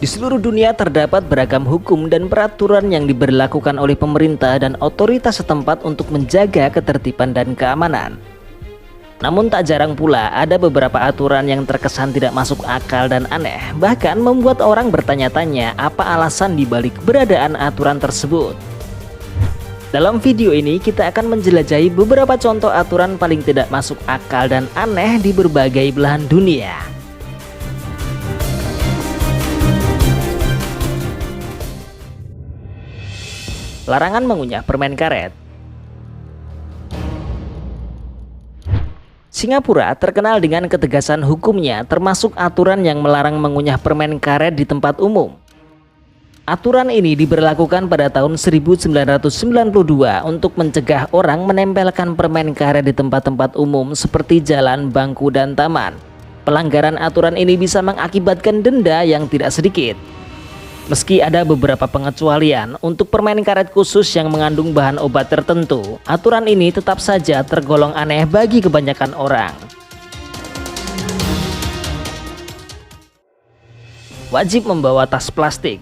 seluruh dunia terdapat beragam hukum dan peraturan yang diberlakukan oleh pemerintah dan otoritas setempat untuk menjaga ketertiban dan keamanan. Namun tak jarang pula ada beberapa aturan yang terkesan tidak masuk akal dan aneh, bahkan membuat orang bertanya-tanya apa alasan dibalik keberadaan aturan tersebut. Dalam video ini kita akan menjelajahi beberapa contoh aturan paling tidak masuk akal dan aneh di berbagai belahan dunia. Larangan mengunyah permen karet. Singapura terkenal dengan ketegasan hukumnya, termasuk aturan yang melarang mengunyah permen karet di tempat umum. Aturan ini diberlakukan pada tahun 1992 untuk mencegah orang menempelkan permen karet di tempat-tempat umum seperti jalan, bangku, dan taman. Pelanggaran aturan ini bisa mengakibatkan denda yang tidak sedikit. Meski ada beberapa pengecualian untuk permen karet khusus yang mengandung bahan obat tertentu, aturan ini tetap saja tergolong aneh bagi kebanyakan orang. Wajib membawa tas plastik.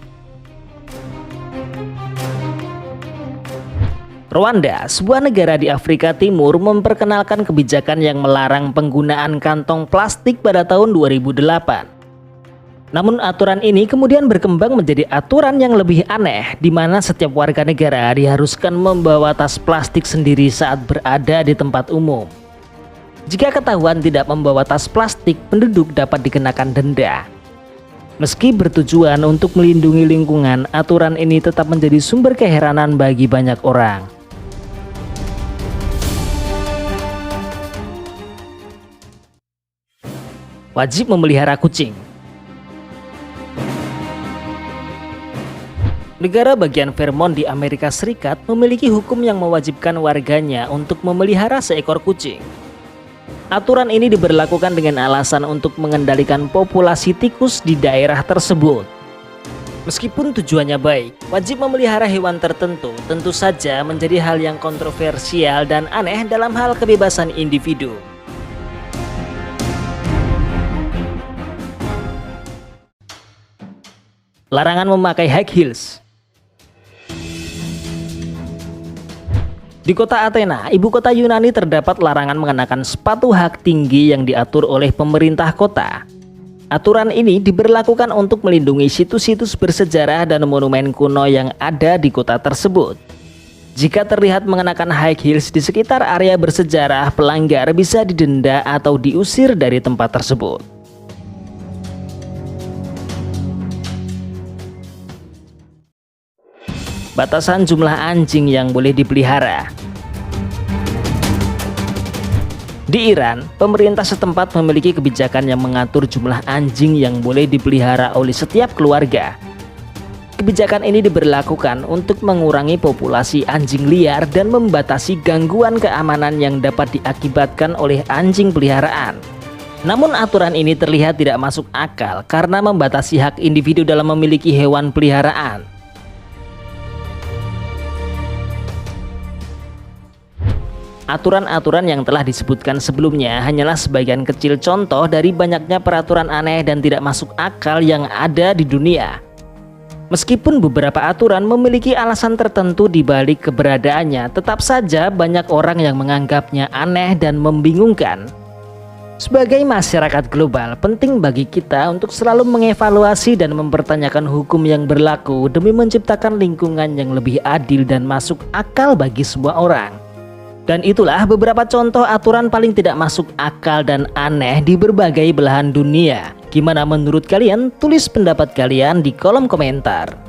Rwanda, sebuah negara di Afrika Timur, memperkenalkan kebijakan yang melarang penggunaan kantong plastik pada tahun 2008. Namun aturan ini kemudian berkembang menjadi aturan yang lebih aneh, di mana setiap warga negara diharuskan membawa tas plastik sendiri saat berada di tempat umum. Jika ketahuan tidak membawa tas plastik, penduduk dapat dikenakan denda. Meski bertujuan untuk melindungi lingkungan, aturan ini tetap menjadi sumber keheranan bagi banyak orang. Wajib memelihara kucing. Negara bagian Vermont di Amerika Serikat memiliki hukum yang mewajibkan warganya untuk memelihara seekor kucing. Aturan ini diberlakukan dengan alasan untuk mengendalikan populasi tikus di daerah tersebut. Meskipun tujuannya baik, wajib memelihara hewan tertentu tentu saja menjadi hal yang kontroversial dan aneh dalam hal kebebasan individu. Larangan memakai high heels. Di kota Athena, ibu kota Yunani, terdapat larangan mengenakan sepatu hak tinggi yang diatur oleh pemerintah kota. Aturan ini diberlakukan untuk melindungi situs-situs bersejarah dan monumen kuno yang ada di kota tersebut. Jika terlihat mengenakan high heels di sekitar area bersejarah, pelanggar bisa didenda atau diusir dari tempat tersebut. Batasan jumlah anjing yang boleh dipelihara. Di Iran, pemerintah setempat memiliki kebijakan yang mengatur jumlah anjing yang boleh dipelihara oleh setiap keluarga. Kebijakan ini diberlakukan untuk mengurangi populasi anjing liar dan membatasi gangguan keamanan yang dapat diakibatkan oleh anjing peliharaan. Namun aturan ini terlihat tidak masuk akal karena membatasi hak individu dalam memiliki hewan peliharaan. Aturan-aturan yang telah disebutkan sebelumnya hanyalah sebagian kecil contoh dari banyaknya peraturan aneh dan tidak masuk akal yang ada di dunia. Meskipun beberapa aturan memiliki alasan tertentu di balik keberadaannya, tetap saja banyak orang yang menganggapnya aneh dan membingungkan. Sebagai masyarakat global, penting bagi kita untuk selalu mengevaluasi dan mempertanyakan hukum yang berlaku demi menciptakan lingkungan yang lebih adil dan masuk akal bagi semua orang. Dan itulah beberapa contoh aturan paling tidak masuk akal dan aneh di berbagai belahan dunia. Gimana menurut kalian? Tulis pendapat kalian di kolom komentar.